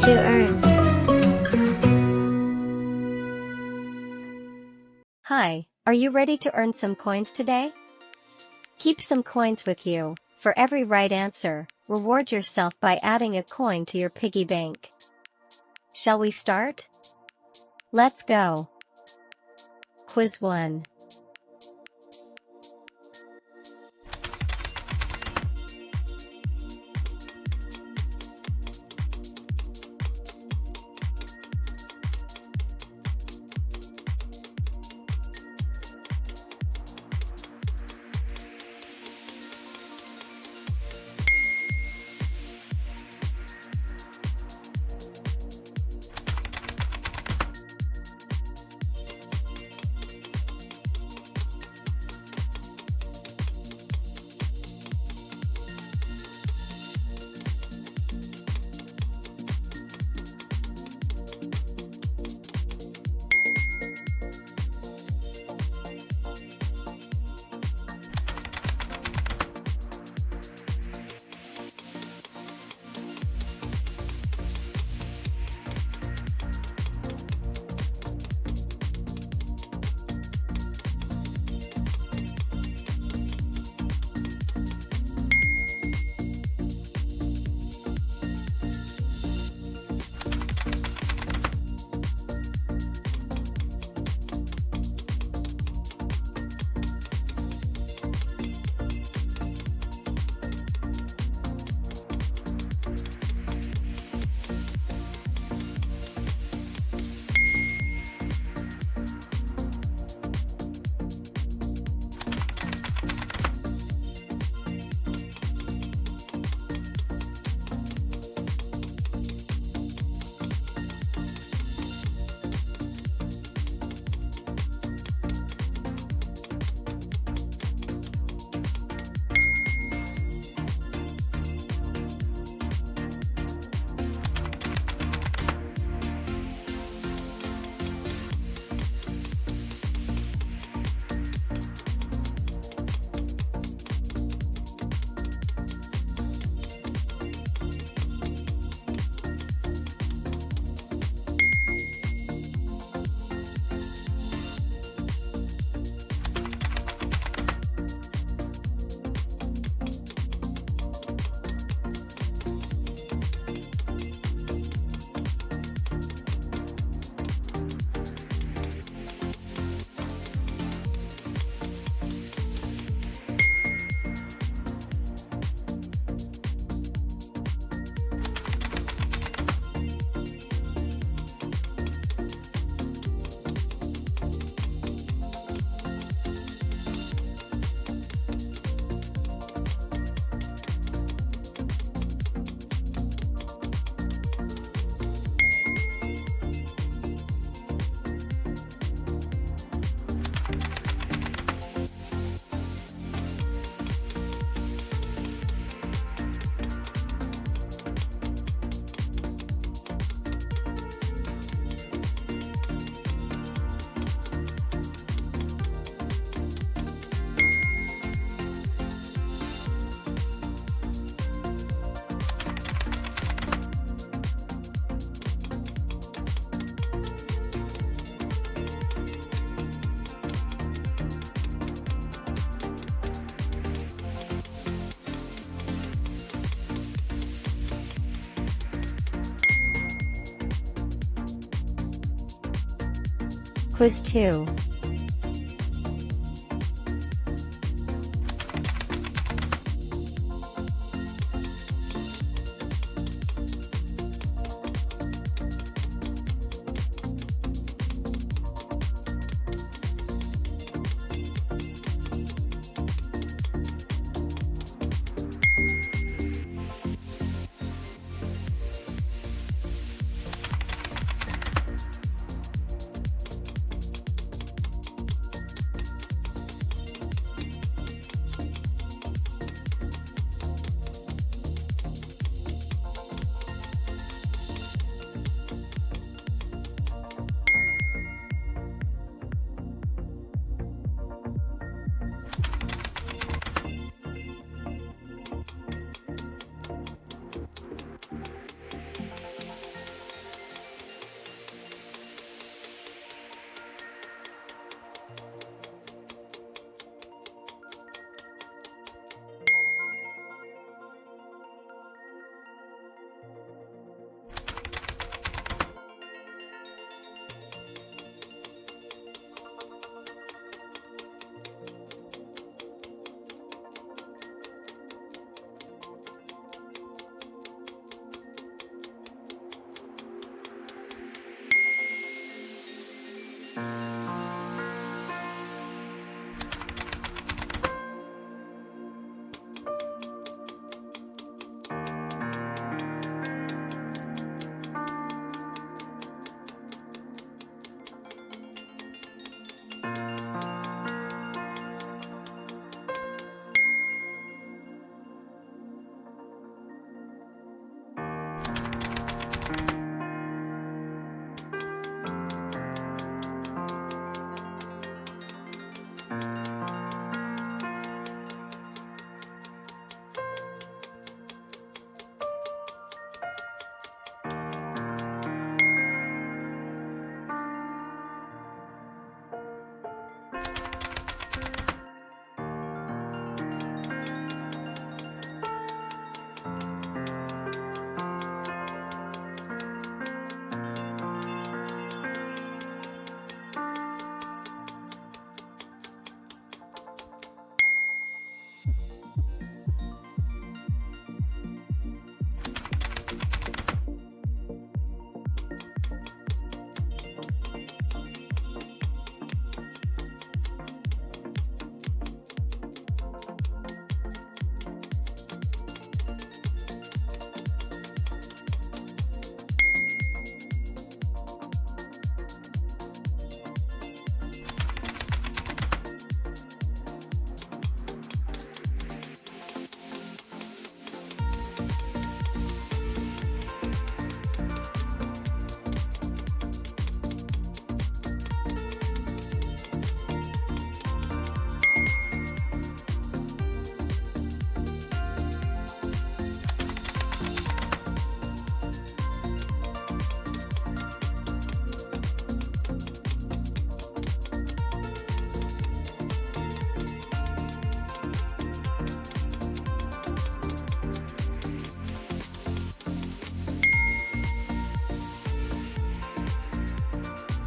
To earn. Hi, are you ready to earn some coins today? Keep some coins with you. For every right answer, reward yourself by adding a coin to your piggy bank. Shall we start? Let's go. Quiz 1. Quiz 2.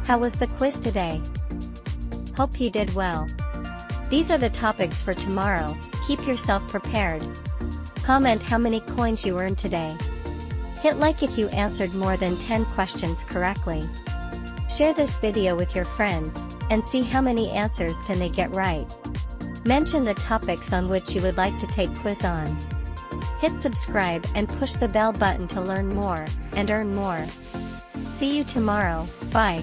How was the quiz today? Hope you did well. These are the topics for tomorrow. Keep yourself prepared. Comment how many coins you earned today. Hit like if you answered more than 10 questions correctly. Share this video with your friends, and see how many answers can they get right. Mention the topics on which you would like to take quiz on. Hit subscribe and push the bell button to learn more, and earn more. See you tomorrow, bye.